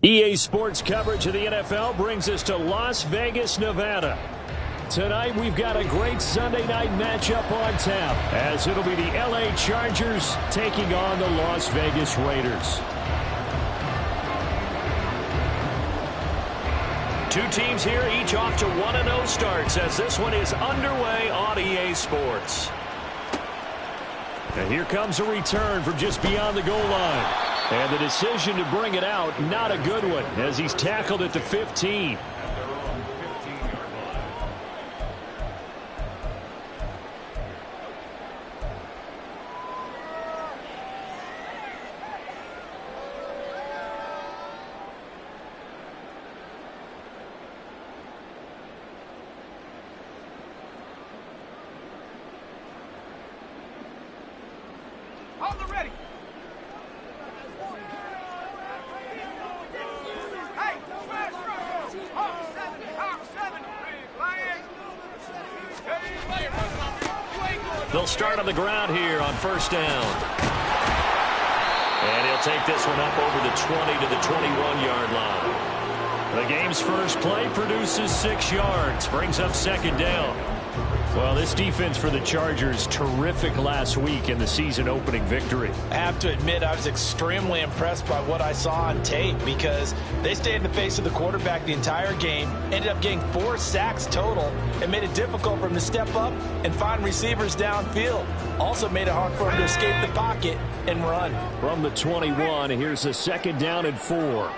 EA Sports coverage of the NFL brings us to Las Vegas, Nevada. Tonight we've got a great Sunday night matchup on tap, as it'll be the LA Chargers taking on the Las Vegas Raiders. Two teams here, each off to 1-0 starts, as this one is underway on EA Sports. And here comes a return from just beyond the goal line. And the decision to bring it out, not a good one, as he's tackled at the 15. They'll start on the ground here on first down. And he'll take this one up over the 20 to the 21-yard line. The game's first play produces 6 yards, brings up second down. Well, this defense for the Chargers, terrific last week in the season-opening victory. I have to admit, I was extremely impressed by what I saw on tape because they stayed in the face of the quarterback the entire game, ended up getting 4 sacks total, and made it difficult for him to step up and find receivers downfield. Also made it hard for him to escape the pocket and run. From the 21, here's a second down and 4.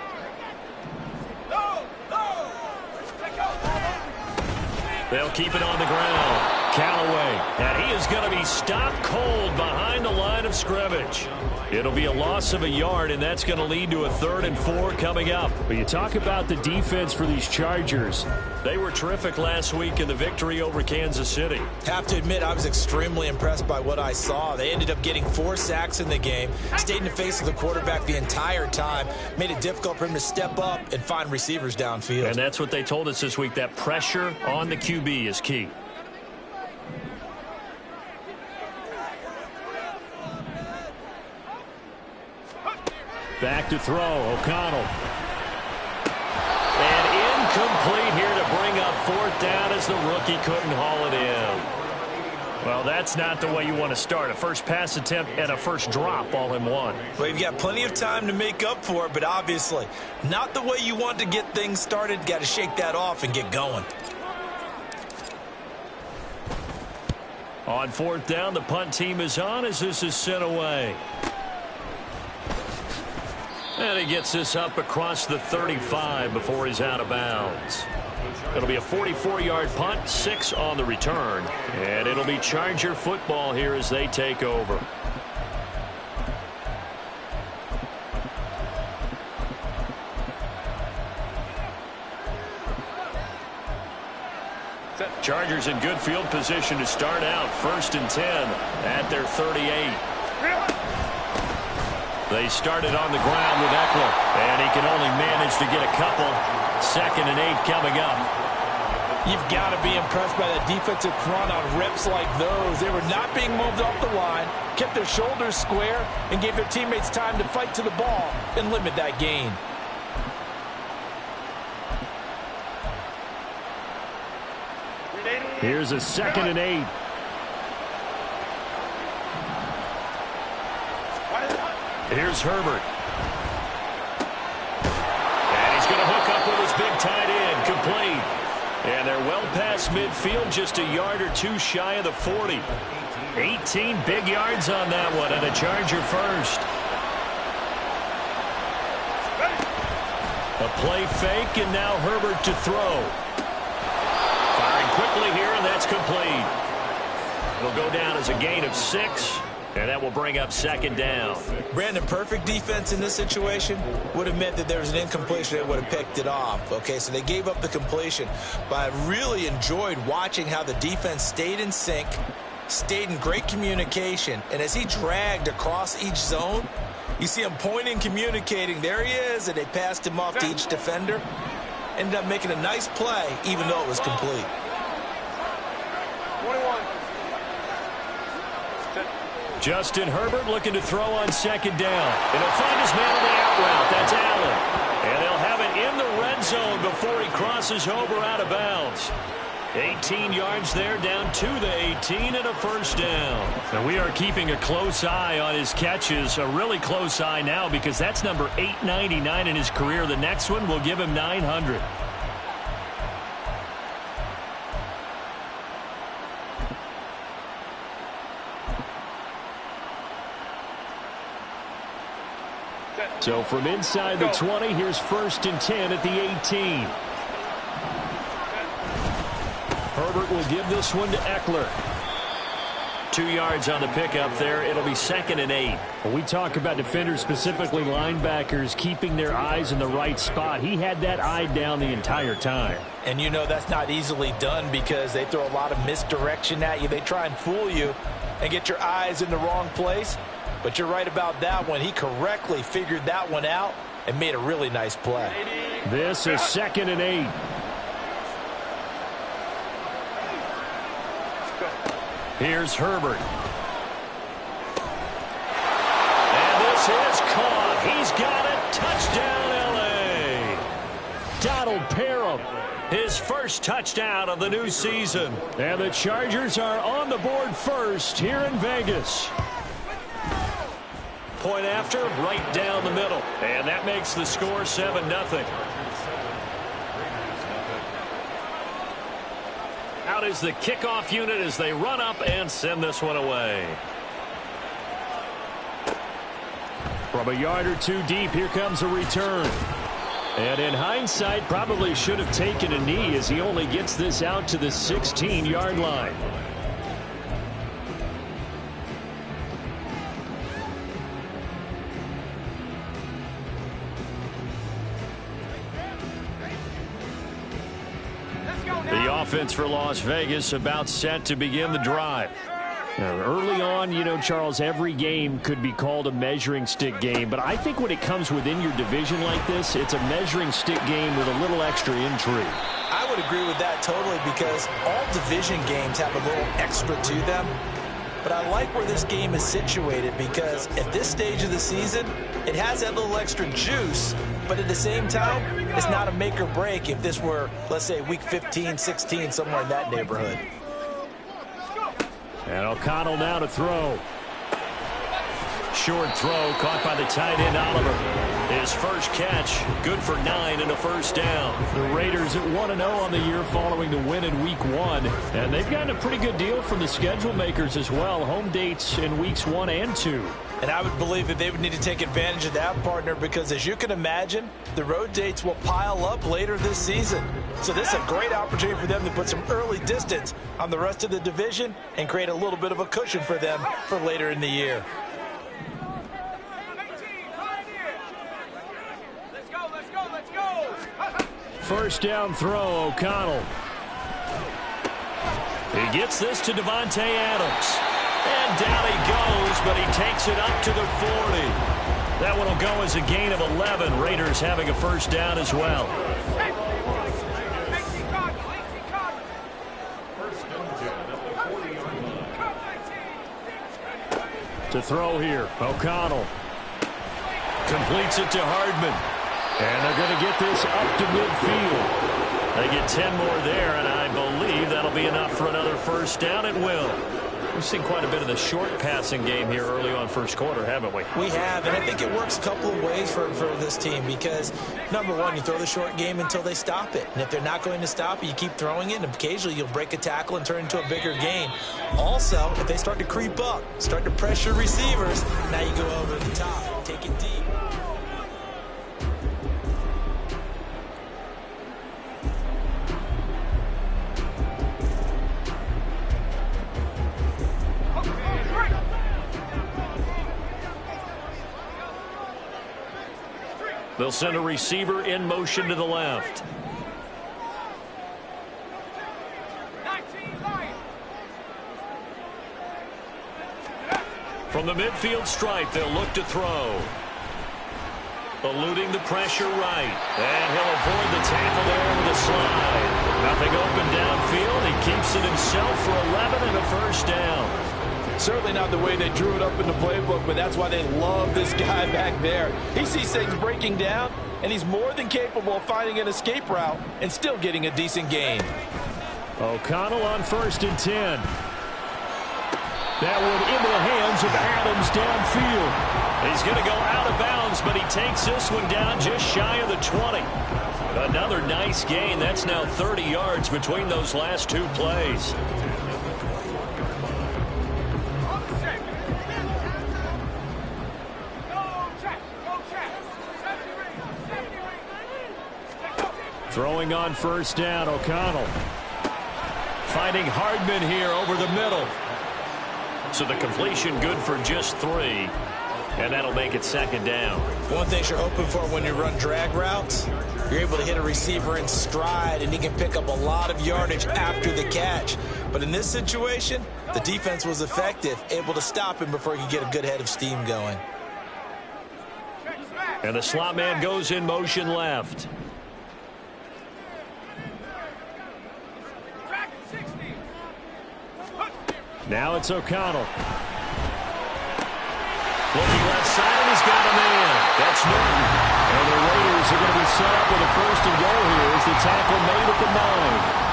They'll keep it on the ground. Callaway, and he is going to be stopped cold behind the line of scrimmage. It'll be a loss of a yard, and that's going to lead to a 3rd and 4 coming up. But you talk about the defense for these Chargers. They were terrific last week in the victory over Kansas City. Have to admit, I was extremely impressed by what I saw. They ended up getting 4 sacks in the game, stayed in the face of the quarterback the entire time, made it difficult for him to step up and find receivers downfield. And that's what they told us this week, that pressure on the QB is key. Back to throw, O'Connell. And incomplete here to bring up 4th down as the rookie couldn't haul it in. Well, that's not the way you want to start. A first pass attempt and a first drop all in one. Well, you've got plenty of time to make up for it, but obviously not the way you want to get things started. Got to shake that off and get going. On 4th down, the punt team is on as this is sent away. And he gets this up across the 35 before he's out of bounds. It'll be a 44-yard punt, 6 on the return. And it'll be Charger football here as they take over. Chargers in good field position to start out. 1st and 10 at their 38. They started on the ground with Eckler, and he can only manage to get a couple. 2nd and 8 coming up. You've got to be impressed by the defensive front on reps like those. They were not being moved off the line, kept their shoulders square, and gave their teammates time to fight to the ball and limit that gain. Here's a 2nd and 8. Here's Herbert. And he's going to hook up with his big tight end, complete. And they're well past midfield, just a yard or 2 shy of the 40. 18 big yards on that one, and a Charger first. A play fake, and now Herbert to throw. Firing quickly here, and that's complete. It'll go down as a gain of 6. And that will bring up 2nd down. Brandon, perfect defense in this situation would have meant that there was an incompletion that would have picked it off. Okay, so they gave up the completion. But I really enjoyed watching how the defense stayed in sync, stayed in great communication. And as he dragged across each zone, you see him pointing, communicating. There he is, and they passed him off to each defender. Ended up making a nice play, even though it was complete. 21. Justin Herbert looking to throw on second down. And he'll find his man on the out route. That's Allen. And they'll have it in the red zone before he crosses over out of bounds. 18 yards there, down to the 18 and a first down. And we are keeping a close eye on his catches, a really close eye now because that's number 899 in his career. The next one will give him 900. So from inside the 20, here's 1st and 10 at the 18. Herbert will give this one to Eckler. 2 yards on the pickup there. It'll be 2nd and 8. When we talk about defenders, specifically linebackers, keeping their eyes in the right spot, he had that eye down the entire time. And you know that's not easily done because they throw a lot of misdirection at you. They try and fool you and get your eyes in the wrong place. But you're right about that one. He correctly figured that one out and made a really nice play. This is 2nd and 8. Here's Herbert. And this is caught. He's got it. Touchdown, L.A. Donald Parham. His first touchdown of the new season. And the Chargers are on the board first here in Vegas. Point after, right down the middle. And that makes the score 7-0. Out is the kickoff unit as they run up and send this one away. From a yard or two deep, here comes a return. And in hindsight, probably should have taken a knee as he only gets this out to the 16-yard line. The offense for Las Vegas about set to begin the drive. Now, early on, you know, Charles, every game could be called a measuring stick game. But I think when it comes within your division like this, it's a measuring stick game with a little extra intrigue. I would agree with that totally because all division games have a little extra to them. But I like where this game is situated because at this stage of the season, it has that little extra juice. But at the same time, it's not a make or break if this were, let's say, week 15, 16, somewhere in that neighborhood. And O'Connell now to throw. Short throw caught by the tight end Oliver. His first catch, good for 9 and a first down. The Raiders at 1-0 on the year following the win in week 1. And they've gotten a pretty good deal from the schedule makers as well. Home dates in weeks 1 and 2. And I would believe that they would need to take advantage of that, partner, because as you can imagine, the road dates will pile up later this season. So this is a great opportunity for them to put some early distance on the rest of the division and create a little bit of a cushion for them for later in the year. First down throw, O'Connell. He gets this to Devontae Adams. And down he goes, but he takes it up to the 40. That one will go as a gain of 11. Raiders having a first down as well. To throw here, O'Connell. Completes it to Hardman. And they're going to get this up to midfield. They get 10 more there, and I believe that'll be enough for another first down. It will. We've seen quite a bit of the short passing game here early on first quarter, haven't we? We have, and I think it works a couple of ways for this team because, number one, you throw the short game until they stop it. And if they're not going to stop it, you keep throwing it, and occasionally you'll break a tackle and turn it into a bigger gain. Also, if they start to creep up, start to pressure receivers, now you go over the top, take it deep. They'll send a receiver in motion to the left. From the midfield stripe, they'll look to throw. Eluding the pressure right. And he'll avoid the tackle there with a slide. Nothing open downfield. He keeps it himself for 11 and a first down. Certainly not the way they drew it up in the playbook, but that's why they love this guy back there. He sees things breaking down, and he's more than capable of finding an escape route and still getting a decent gain. O'Connell on 1st and 10. That one into the hands of Adams downfield. He's going to go out of bounds, but he takes this one down just shy of the 20. Another nice gain. That's now 30 yards between those last two plays. Throwing on 1st down, O'Connell. Finding Hardman here over the middle. So the completion good for just 3. And that'll make it 2nd down. One thing you're hoping for when you run drag routes, you're able to hit a receiver in stride, and he can pick up a lot of yardage after the catch. But in this situation, the defense was effective, able to stop him before he could get a good head of steam going. And the slot man goes in motion left. Now it's O'Connell. Looking left side, and he's got a man. That's Norton. And the Raiders are going to be set up with a 1st and goal here as the tackle made at the 9.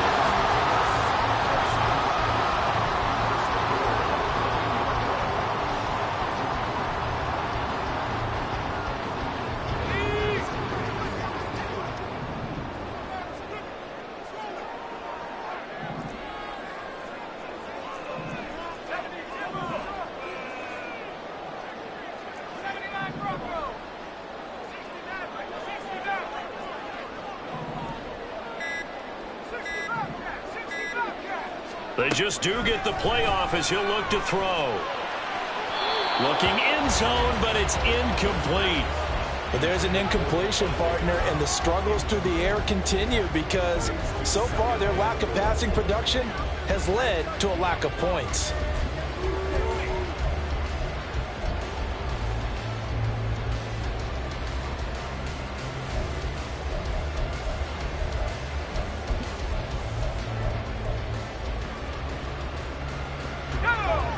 They just do get the playoff as he'll look to throw. Looking end zone, but it's incomplete. But there's an incompletion, partner, and the struggles through the air continue because so far their lack of passing production has led to a lack of points.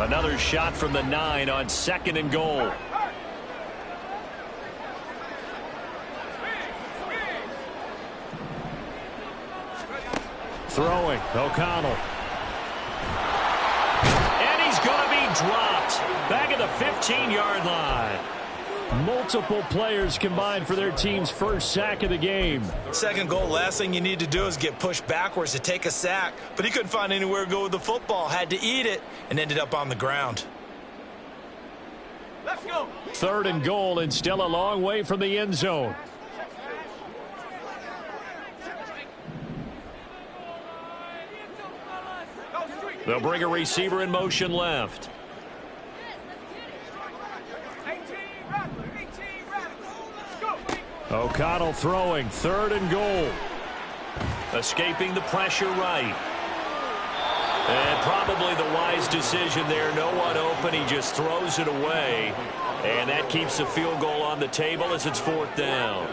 Another shot from the 9 on 2nd and goal. Throwing, O'Connell. And he's going to be dropped. Back at the 15-yard line. Multiple players combined for their team's first sack of the game. 2nd goal, last thing you need to do is get pushed backwards to take a sack. But he couldn't find anywhere to go with the football, had to eat it, and ended up on the ground. Let's go. 3rd and goal, and still a long way from the end zone. They'll bring a receiver in motion left. O'Connell throwing, 3rd and goal. Escaping the pressure right. And probably the wise decision there. No one open. He just throws it away. And that keeps the field goal on the table as it's 4th down.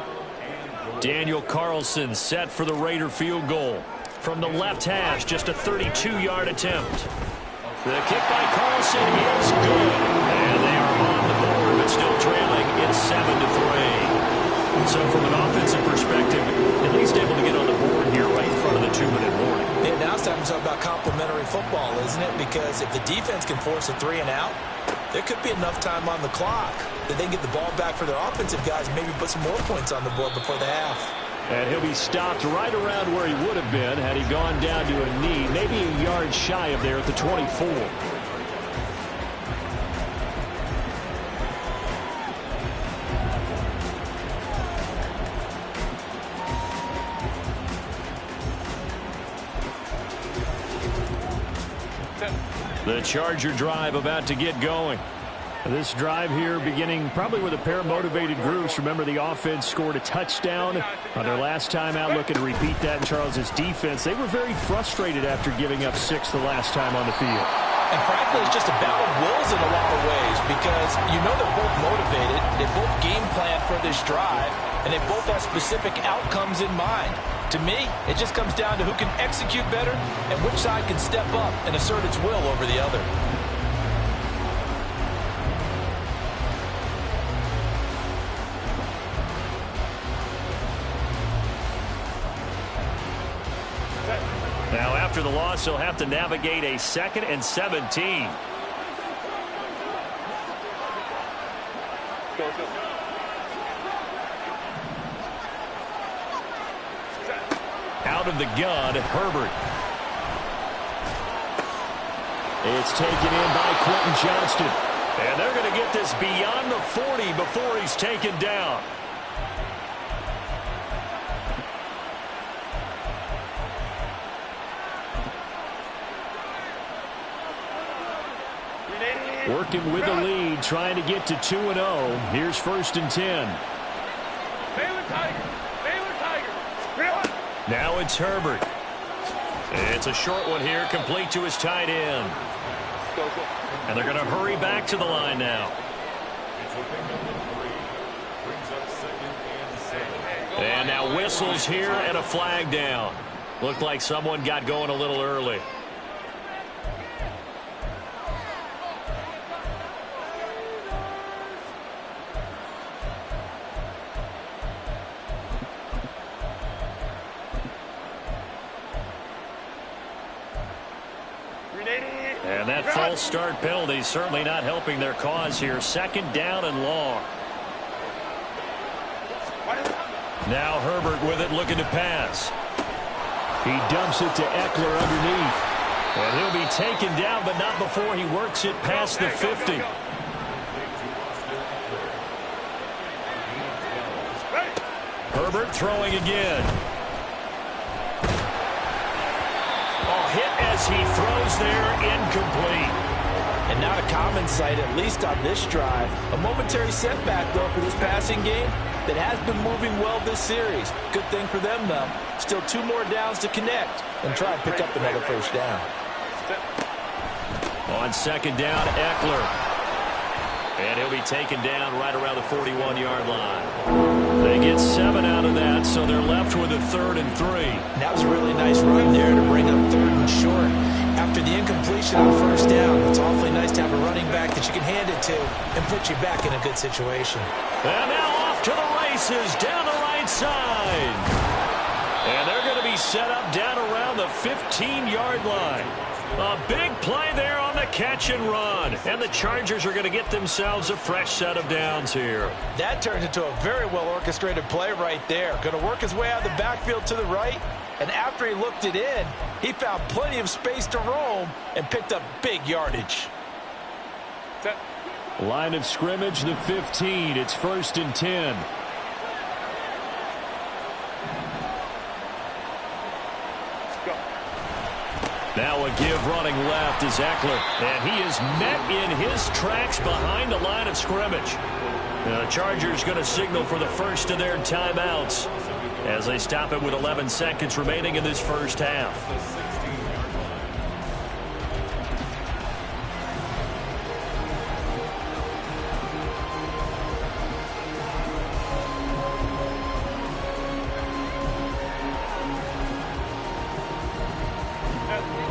Daniel Carlson set for the Raider field goal. From the left hash, just a 32-yard attempt. The kick by Carlson is good. And they are on the board, but still trailing. It's 7-3. So from an offensive perspective, at least able to get on the board here right in front of the 2-minute warning. Yeah, now it's time to talk about complementary football, isn't it? Because if the defense can force a 3 and out, there could be enough time on the clock that they can get the ball back for their offensive guys and maybe put some more points on the board before the half. And he'll be stopped right around where he would have been had he gone down to a knee, maybe a yard shy of there at the 24. The Charger drive about to get going. This drive here beginning probably with a pair of motivated groups. Remember, the offense scored a touchdown on their last time out. Looking to repeat that in Charles's defense. They were very frustrated after giving up 6 the last time on the field. And frankly, it's just a battle of wills in a lot of ways because you know they're both motivated. They both game plan for this drive, and they both have specific outcomes in mind. To me, it just comes down to who can execute better and which side can step up and assert its will over the other. the loss, he'll have to navigate a 2nd and 17. Out of the gun, Herbert. It's taken in by Quentin Johnston. And they're going to get this beyond the 40 before he's taken down. Working with the lead, trying to get to 2-0. Here's 1st and 10. Baylor Tigers. Now it's Herbert. It's a short one here, complete to his tight end. And they're going to hurry back to the line now. And now whistles here and a flag down. Looked like someone got going a little early. And that false start penalty certainly not helping their cause here. 2nd down and long. Now Herbert with it, looking to pass. He dumps it to Eckler underneath. And he'll be taken down, but not before he works it past the 50. Herbert throwing again. Hit as he throws there, incomplete. And not a common sight, at least on this drive. A momentary setback, though, for this passing game that has been moving well this series. Good thing for them, though. Still 2 more downs to connect and try and pick up another 1st down. On 2nd down, Eckler. And he'll be taken down right around the 41-yard line. They get 7 out of that, so they're left with a 3rd and 3. That was a really nice run there to bring up 3rd and short. After the incompletion on 1st down, it's awfully nice to have a running back that you can hand it to and put you back in a good situation. And now off to the races down the right side. And they're going to be set up down around the 15-yard line. A big play there on the catch and run. And the Chargers are going to get themselves a fresh set of downs here. That turned into a very well-orchestrated play right there. Going to work his way out of the backfield to the right. And after he looked it in, he found plenty of space to roam and picked up big yardage. Line of scrimmage, the 15. It's 1st and 10. Now a give running left is Eckler. And he is met in his tracks behind the line of scrimmage. Now the Chargers going to signal for the first of their timeouts as they stop it with 11 seconds remaining in this 1st half.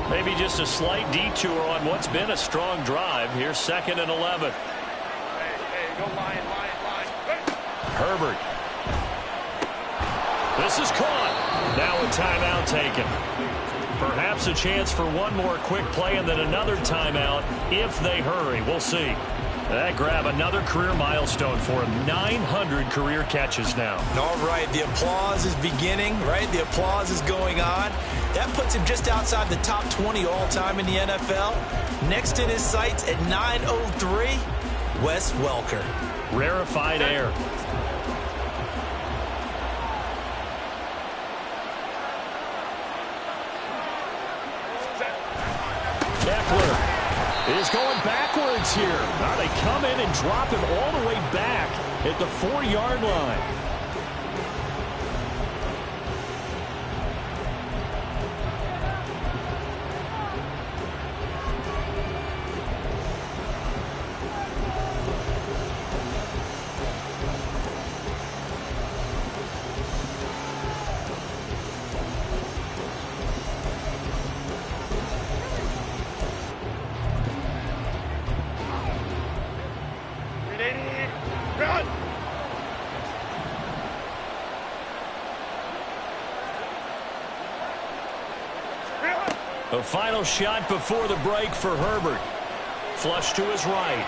Maybe just a slight detour on what's been a strong drive. Here's 2nd and 11. Hey, go line. Herbert. This is caught. Now a timeout taken. Perhaps a chance for one more quick play and then another timeout if they hurry. We'll see. That grab, another career milestone for him. 900 career catches now. All right, the applause is beginning, right? The applause is going on. That puts him just outside the top 20 all-time in the NFL. Next in his sights at 903, Wes Welker. Rarefied air. Eckler is going backwards here. Now they come in and drop him all the way back at the 4-yard line. A final shot before the break for Herbert. Flush to his right.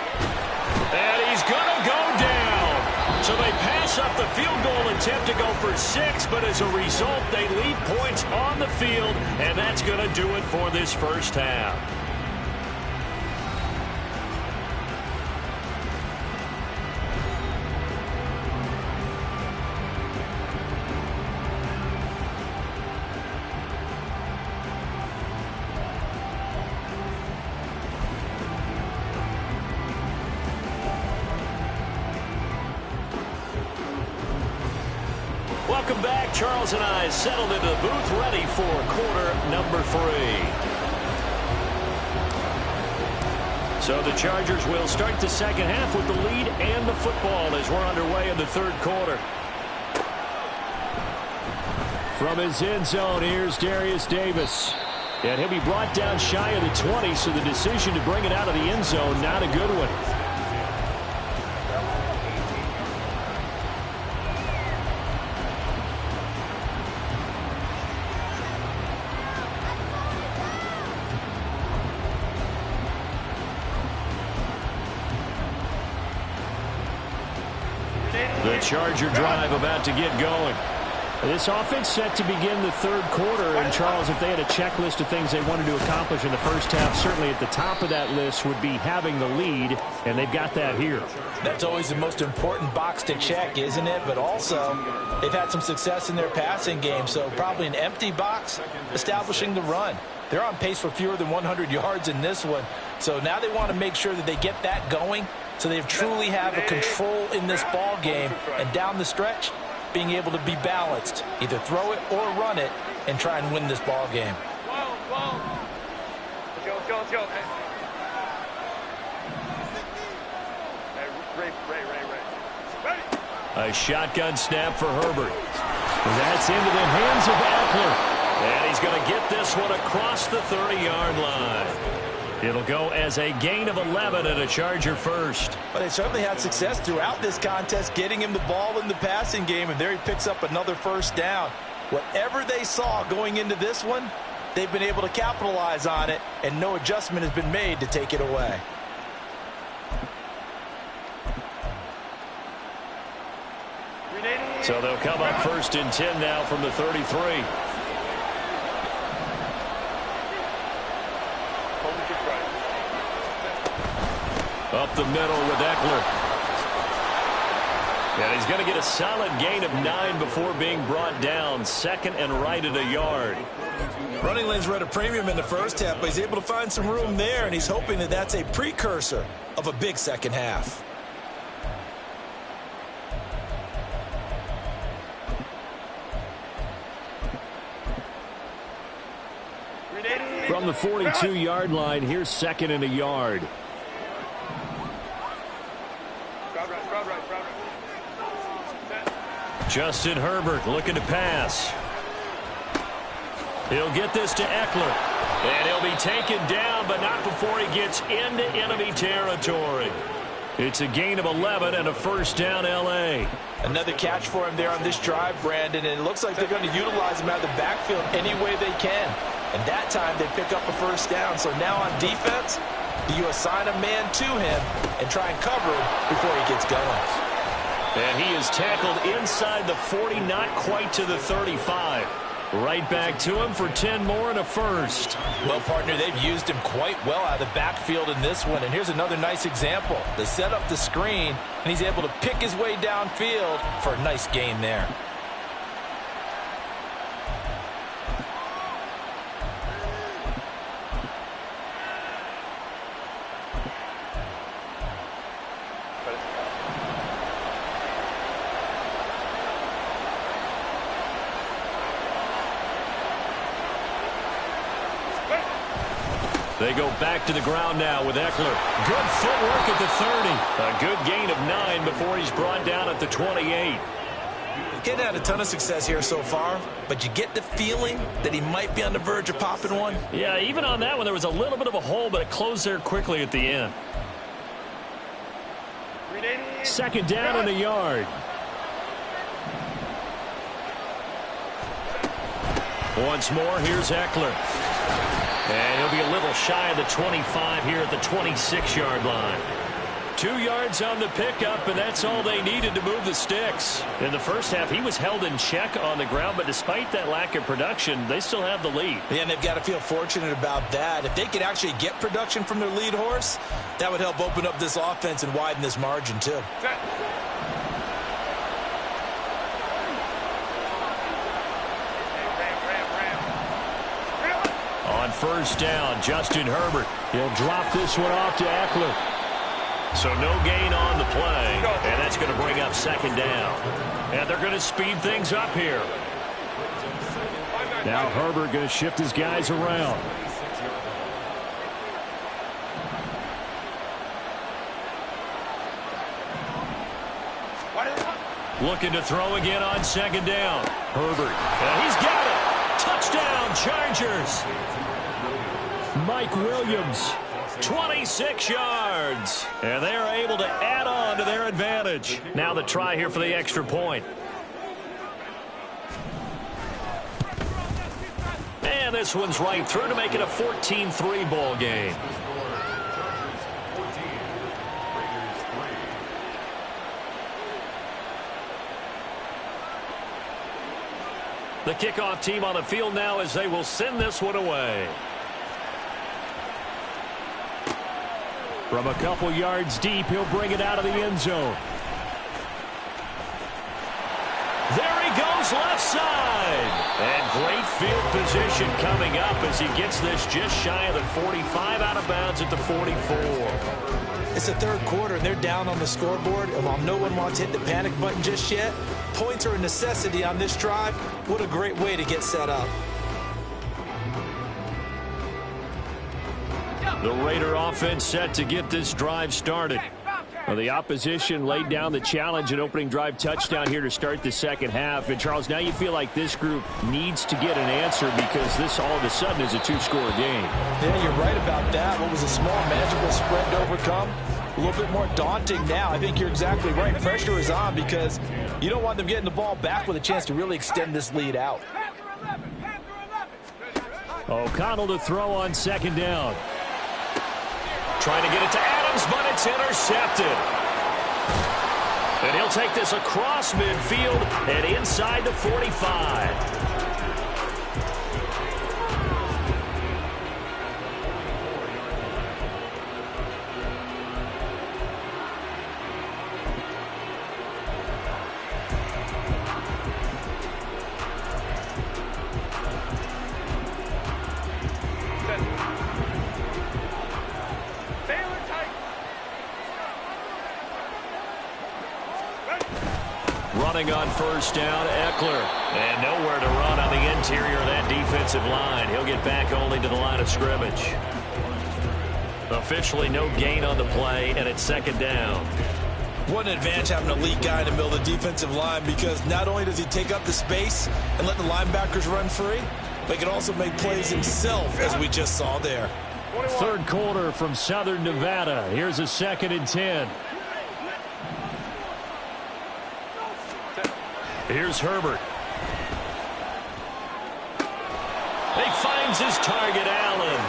And he's going to go down. So they pass up the field goal attempt to go for 6, but as a result, they leave points on the field, and that's going to do it for this first half. Welcome back. Charles and I settled into the booth, ready for quarter number 3. So the Chargers will start the second half with the lead and the football as we're underway in the third quarter. From his end zone, here's Darius Davis. And he'll be brought down shy of the 20, so the decision to bring it out of the end zone, not a good one. The Charger drive about to get going. This offense set to begin the third quarter. And, Charles, if they had a checklist of things they wanted to accomplish in the first half, certainly at the top of that list would be having the lead, and they've got that here. That's always the most important box to check, isn't it? But also, they've had some success in their passing game, so probably an empty box establishing the run. They're on pace for fewer than 100 yards in this one, so now they want to make sure that they get that going so they truly have a control in this ball game, and down the stretch, being able to be balanced, either throw it or run it, and try and win this ball game. Let's go. Hey, Ray. A shotgun snap for Herbert. That's into the hands of Eckler. And he's going to get this one across the 30-yard line. It'll go as a gain of 11 and a Charger first. But they certainly had success throughout this contest getting him the ball in the passing game, and there he picks up another first down. Whatever they saw going into this one, they've been able to capitalize on it, and no adjustment has been made to take it away. So they'll come up first and 10 now from the 33. Up the middle with Eckler. And he's going to get a solid gain of 9 before being brought down. Second and right at a yard. Running lanes were at a premium in the first half, but he's able to find some room there, and he's hoping that that's a precursor of a big second half. From the 42-yard line, here's second and a yard. Justin Herbert looking to pass. He'll get this to Eckler. And he'll be taken down, but not before he gets into enemy territory. It's a gain of 11 and a first down, L.A. Another catch for him there on this drive, Brandon, and it looks like they're going to utilize him out of the backfield any way they can. And that time they pick up a first down. So now on defense, you assign a man to him and try and cover him before he gets going. And he is tackled inside the 40, not quite to the 35. Right back to him for 10 more and a first. Well, partner, they've used him quite well out of the backfield in this one. And here's another nice example. They set up the screen, and he's able to pick his way downfield for a nice gain there. They go back to the ground now with Eckler. Good footwork at the 30. A good gain of 9 before he's brought down at the 28. He's had a ton of success here so far, but you get the feeling that he might be on the verge of popping one. Yeah, even on that one, there was a little bit of a hole, but it closed there quickly at the end. Second down and a yard. Once more, here's Eckler. And he'll be a little shy of the 25 here at the 26-yard line. 2 yards on the pickup, and that's all they needed to move the sticks. In the first half, he was held in check on the ground, but despite that lack of production, they still have the lead. Yeah, and they've got to feel fortunate about that. If they could actually get production from their lead horse, that would help open up this offense and widen this margin, too. On first down, Justin Herbert. He'll drop this one off to Eckler. So no gain on the play, and that's going to bring up second down. And they're going to speed things up here. Now Herbert going to shift his guys around. Looking to throw again on second down. Herbert, he's got it. Touchdown, Chargers. Mike Williams, 26 yards. And they are able to add on to their advantage. Now the try here for the extra point. And this one's right through to make it a 14-3 ball game. The kickoff team on the field now as they will send this one away. From a couple yards deep, he'll bring it out of the end zone. There he goes left side. And great field position coming up as he gets this just shy of the 45, out of bounds at the 44. It's the third quarter, and they're down on the scoreboard. And while no one wants to hit the panic button just yet, points are a necessity on this drive. What a great way to get set up. The Raider offense set to get this drive started. Well, the opposition laid down the challenge and opening drive touchdown here to start the second half. And, Charles, now you feel like this group needs to get an answer because this all of a sudden is a two-score game. Yeah, you're right about that. What was a small, manageable spread to overcome? A little bit more daunting now. I think you're exactly right. Pressure is on because you don't want them getting the ball back with a chance to really extend this lead out. O'Connell to throw on second down. Trying to get it to Adams, but it's intercepted. And he'll take this across midfield and inside the 45. Running on first down, Eckler. And nowhere to run on the interior of that defensive line. He'll get back only to the line of scrimmage. Officially no gain on the play, and it's second down. What an advantage having an elite guy in the middle of the defensive line, because not only does he take up the space and let the linebackers run free, but he can also make plays himself, as we just saw there. Third quarter from Southern Nevada. Here's a 2nd and 10. Here's Herbert. He finds his target, Allen.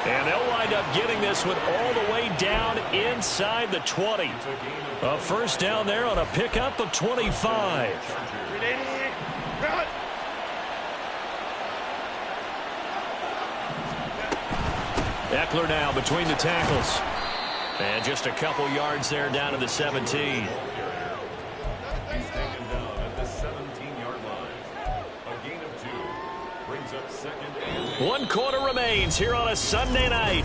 And they'll wind up getting this one all the way down inside the 20. A first down there on a pickup of 25. Eckler now between the tackles. And just a couple yards there down to the 17. 1 quarter remains here on a Sunday night.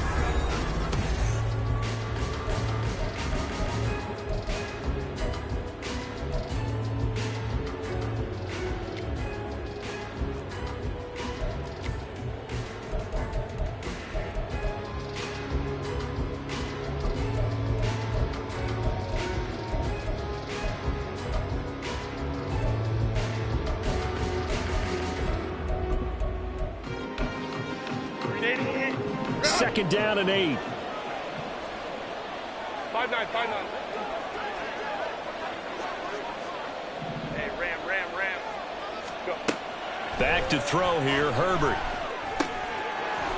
Second down and 8. 5-9, 5-9. Hey, Ram. Go. Back to throw here, Herbert.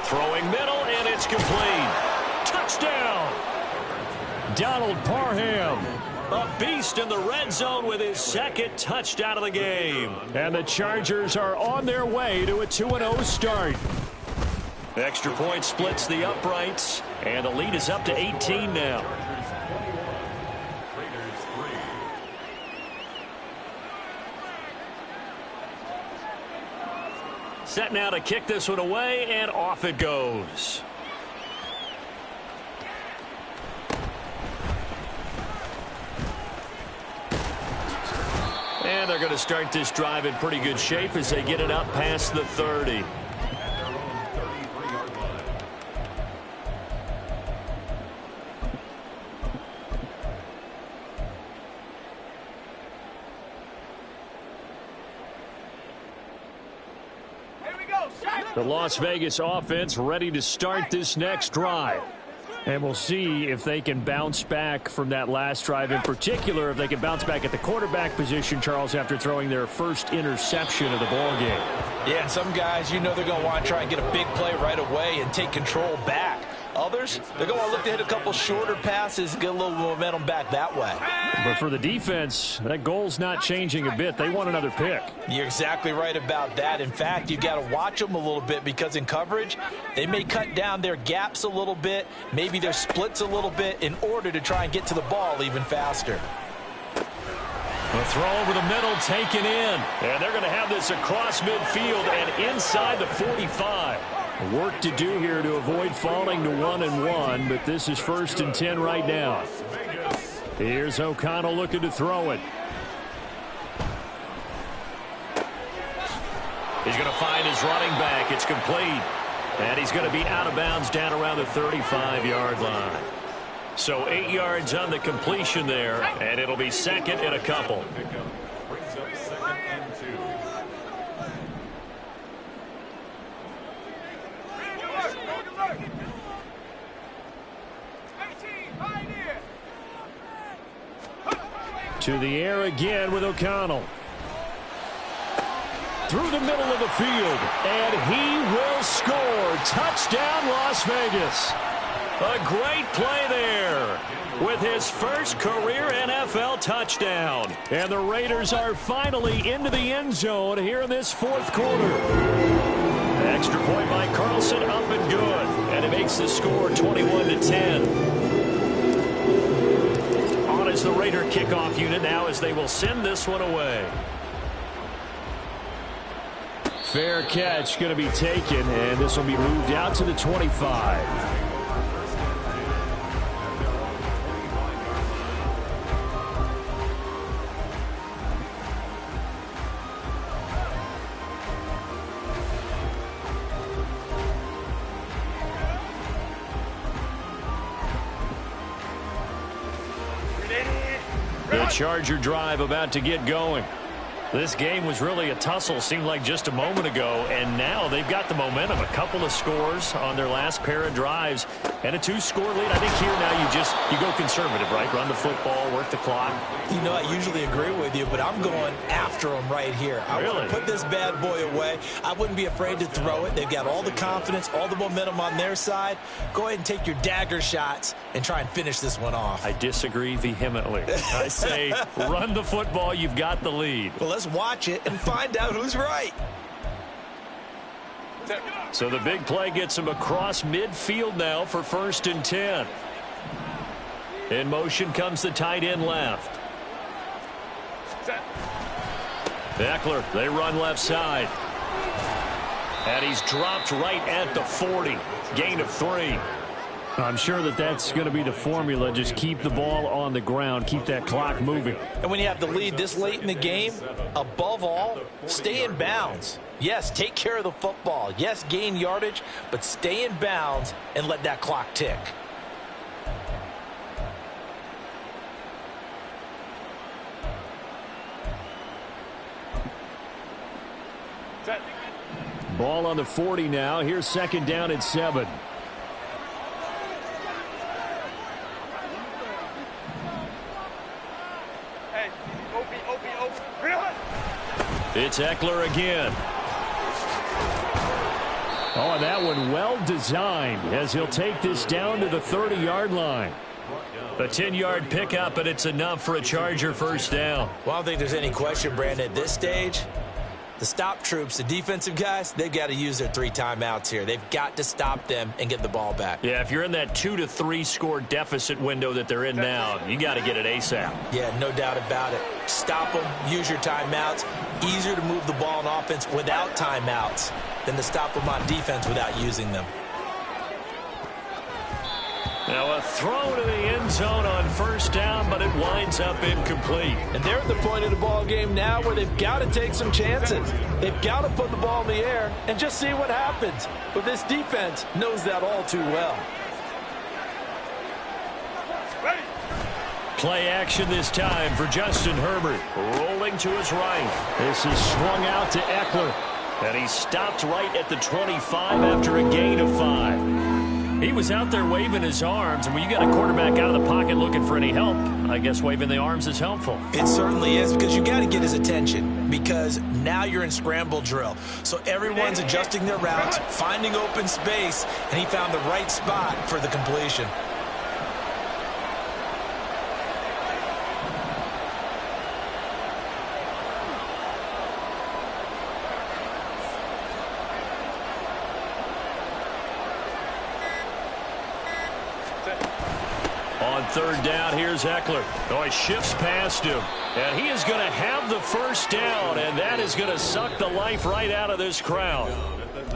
Throwing middle, and it's complete. Touchdown! Donald Parham, a beast in the red zone with his second touchdown of the game. And the Chargers are on their way to a 2-0 start. Extra point splits the uprights, and the lead is up to 18 now. Set now to kick this one away, and off it goes. And they're going to start this drive in pretty good shape as they get it up past the 30. The Las Vegas offense ready to start this next drive. And we'll see if they can bounce back from that last drive, in particular if they can bounce back at the quarterback position, Charles, after throwing their first interception of the ball game. Yeah, some guys, you know they're going to want to try and get a big play right away and take control back. Others, they're going to look to hit a couple shorter passes, get a little momentum back that way. But for the defense, that goal's not changing a bit. They want another pick. You're exactly right about that. In fact, you've got to watch them a little bit because in coverage, they may cut down their gaps a little bit, maybe their splits a little bit in order to try and get to the ball even faster. A throw over the middle taken in. And they're going to have this across midfield and inside the 45. Work to do here to avoid falling to 1-1, but this is 1st and 10 right now. Here's O'Connell looking to throw it. He's going to find his running back. It's complete. And he's going to be out of bounds down around the 35-yard line. So 8 yards on the completion there, and it'll be second and a couple. To the air again with O'Connell. Through the middle of the field, and he will score. Touchdown, Las Vegas. A great play there with his first career NFL touchdown. And the Raiders are finally into the end zone here in this fourth quarter. Extra point by Carlson, up and good. And it makes the score 21-10. On is the Raider kickoff unit now as they will send this one away. Fair catch going to be taken, and this will be moved out to the 25. The Charger drive about to get going. This game was really a tussle, seemed like just a moment ago, and now they've got the momentum. A couple of scores on their last pair of drives and a 2-score lead. I think here now you go conservative, right? Run the football, work the clock. You know, I usually agree with you, but I'm going after them right here. I want to put this bad boy away. I wouldn't be afraid to throw it. They've got all the confidence, all the momentum on their side. Go ahead and take your dagger shots and try and finish this one off. I disagree vehemently. I say run the football. You've got the lead. Well, let's watch it and find out who's right. So the big play gets him across midfield now for 1st and 10. In motion comes the tight end left. Eckler, they run left side. And he's dropped right at the 40. Gain of 3. I'm sure that's going to be the formula. Just keep the ball on the ground. Keep that clock moving. And when you have the lead this late in the game, above all, stay in bounds. Yes, take care of the football. Yes, gain yardage, but stay in bounds and let that clock tick. Ball on the 40 now. Here's 2nd down and 7. It's Eckler again. Oh, and that one well designed as he'll take this down to the 30-yard line. A 10-yard pickup, and it's enough for a Charger first down. Well, I don't think there's any question, Brandon, at this stage, the stop troops, the defensive guys, they've got to use their 3 timeouts here. They've got to stop them and get the ball back. Yeah, if you're in that 2 to 3 score deficit window that they're in now, you got to get it ASAP. Yeah, no doubt about it. Stop them, use your timeouts. Easier to move the ball on offense without timeouts than to stop them on defense without using them. Now a throw to the end zone on first down, but it winds up incomplete. And they're at the point of the ball game now where they've got to take some chances. They've got to put the ball in the air and just see what happens. But this defense knows that all too well. Ready. Play action this time for Justin Herbert. Rolling to his right. This is swung out to Eckler. And he stopped right at the 25 after a gain of 5. He was out there waving his arms, and when you got a quarterback out of the pocket looking for any help, I guess waving the arms is helpful. It certainly is, because you got to get his attention, because now you're in scramble drill. So everyone's adjusting their routes, finding open space, and he found the right spot for the completion. On third down, here's Eckler. Oh, he shifts past him. And he is going to have the first down, and that is going to suck the life right out of this crowd.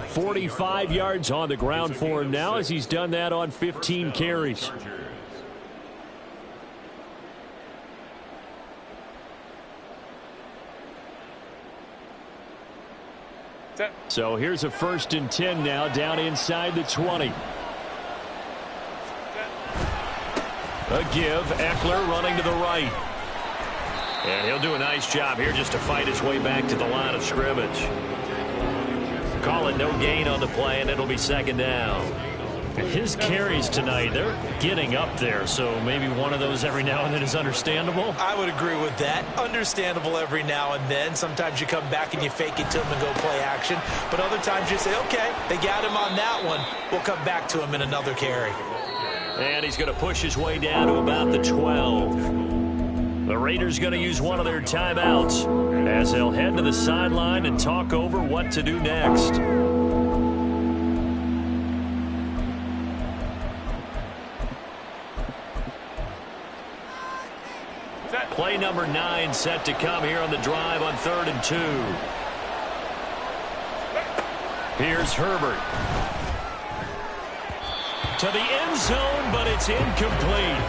45 yards on the ground for him now as he's done that on 15 carries. So here's a 1st and 10 now down inside the 20. A give, Eckler running to the right. And he'll do a nice job here just to fight his way back to the line of scrimmage. Call it no gain on the play, and it'll be 2nd down. His carries tonight, they're getting up there, so maybe one of those every now and then is understandable. I would agree with that. Understandable every now and then. Sometimes you come back and you fake it to him and go play action. But other times you say, okay, they got him on that one. We'll come back to him in another carry. And he's going to push his way down to about the 12. The Raiders going to use one of their timeouts as they'll head to the sideline and talk over what to do next. Play number 9 set to come here on the drive on 3rd and 2. Here's Herbert. To the end zone, but it's incomplete.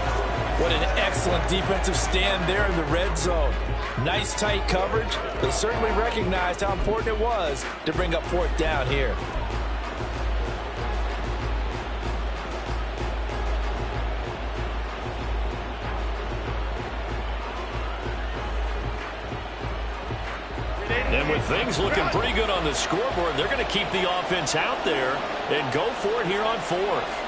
What an excellent defensive stand there in the red zone. Nice tight coverage. They certainly recognized how important it was to bring up 4th down here. And with things looking pretty good on the scoreboard, they're going to keep the offense out there and go for it here on 4th.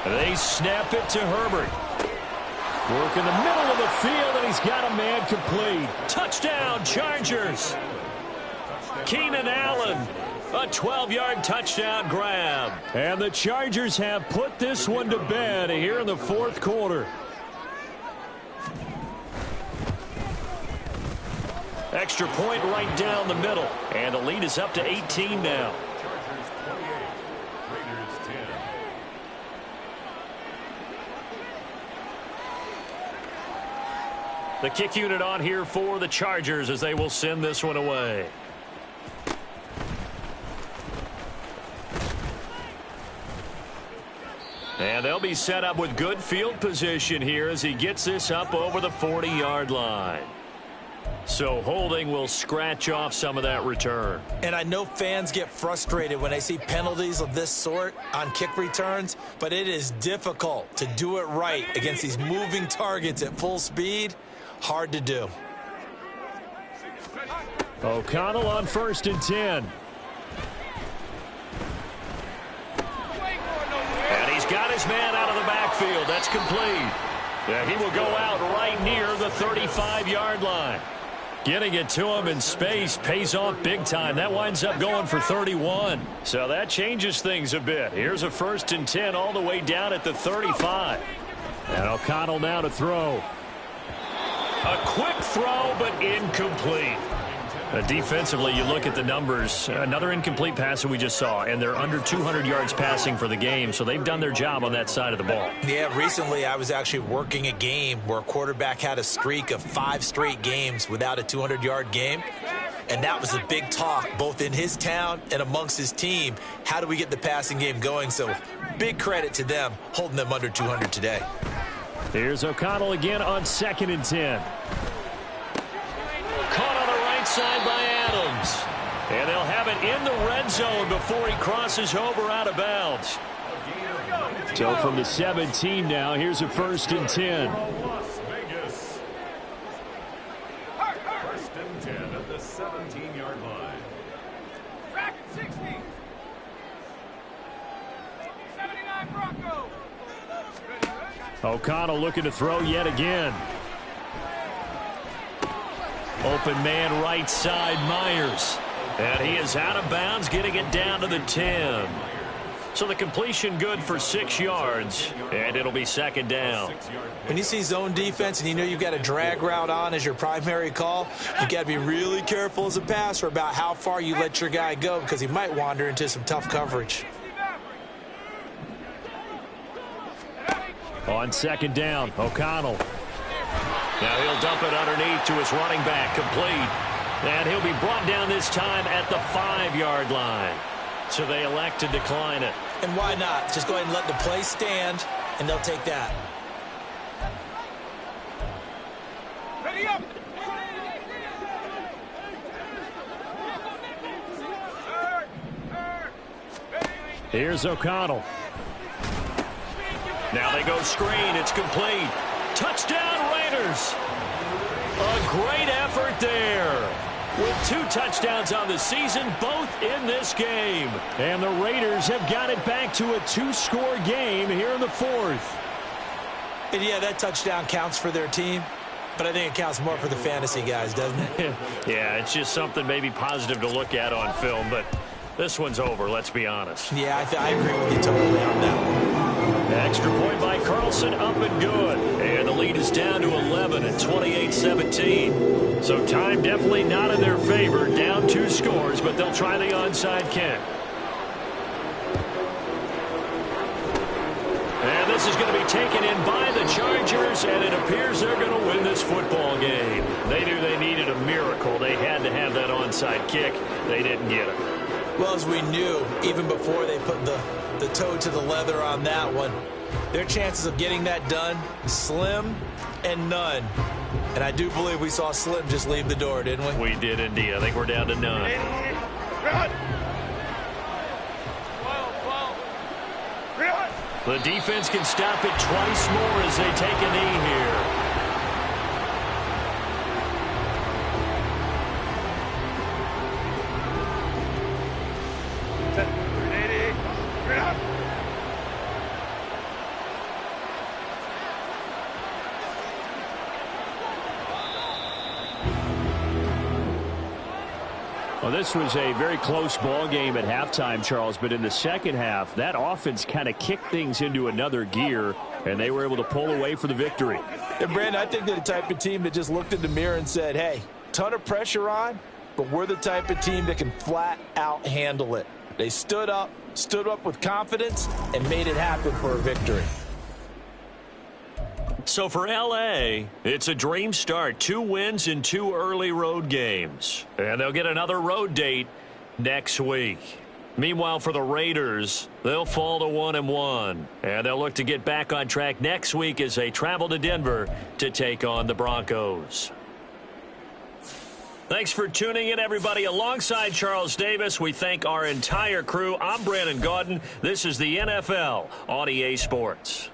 They snap it to Herbert. Work in the middle of the field, and he's got a man complete. Touchdown, Chargers. Keenan Allen, a 12-yard touchdown grab. And the Chargers have put this one to bed here in the 4th quarter. Extra point right down the middle. And the lead is up to 18 now. The kick unit on here for the Chargers as they will send this one away. And they'll be set up with good field position here as he gets this up over the 40-yard line. So holding will scratch off some of that return. And I know fans get frustrated when they see penalties of this sort on kick returns, but it is difficult to do it right against these moving targets at full speed. Hard to do. O'Connell on 1st and 10. got his man out of the backfield. That's complete. Yeah, he will go out right near the 35-yard line. Getting it to him in space pays off big time. That winds up going for 31. So that changes things a bit. Here's a 1st and 10 all the way down at the 35. And O'Connell now to throw. A quick throw, but incomplete. Defensively, you look at the numbers. Another incomplete pass that we just saw, and they're under 200 yards passing for the game, so they've done their job on that side of the ball. Yeah, recently I was actually working a game where a quarterback had a streak of 5 straight games without a 200-yard game, and that was a big talk both in his town and amongst his team. How do we get the passing game going? So big credit to them holding them under 200 today. Here's O'Connell again on 2nd and 10. Caught on the right side by Adams. And they'll have it in the red zone before he crosses over out of bounds. So from the 17 now, here's a 1st and 10. Las Vegas. 1st and 10 at the 17-yard line. Back at 60. 79 Broncos. O'Connell looking to throw yet again. Open man right side, Myers. And he is out of bounds, getting it down to the 10. So the completion good for 6 yards, and it'll be 2nd down. When you see zone defense and you know you've got a drag route on as your primary call, you got to be really careful as a passer about how far you let your guy go because he might wander into some tough coverage. On 2nd down, O'Connell. Now he'll dump it underneath to his running back, complete. And he'll be brought down this time at the 5-yard line. So they elect to decline it. And why not? Just go ahead and let the play stand, and they'll take that. Ready up. Here's O'Connell. Now they go screen. It's complete. Touchdown, Raiders. A great effort there. With 2 touchdowns on the season, both in this game. And the Raiders have got it back to a 2-score game here in the 4th. And yeah, that touchdown counts for their team, but I think it counts more for the fantasy guys, doesn't it? Yeah, it's just something maybe positive to look at on film, but this one's over, let's be honest. Yeah, I agree with you totally on that one. Extra point by Carlson, up and good. And the lead is down to 11 at 28-17. So time definitely not in their favor. Down 2 scores, but they'll try the onside kick. And this is going to be taken in by the Chargers, and it appears they're going to win this football game. They knew they needed a miracle. They had to have that onside kick. They didn't get it. Well, as we knew, even before they put the toe to the leather on that one, their chances of getting that done, slim and none. And I do believe we saw Slim just leave the door, didn't we? We did indeed. I think we're down to none. The defense can stop it twice more as they take a knee here. Well, this was a very close ball game at halftime, Charles, but in the second half, that offense kind of kicked things into another gear, and they were able to pull away for the victory. And, Brandon, I think they're the type of team that just looked in the mirror and said, hey, ton of pressure on, but we're the type of team that can flat out handle it. They stood up with confidence, and made it happen for a victory. So for L.A., it's a dream start. 2 wins in 2 early road games. And they'll get another road date next week. Meanwhile, for the Raiders, they'll fall to 1-1. And they'll look to get back on track next week as they travel to Denver to take on the Broncos. Thanks for tuning in, everybody. Alongside Charles Davis, we thank our entire crew. I'm Brandon Gaudin. This is the NFL on EA Sports.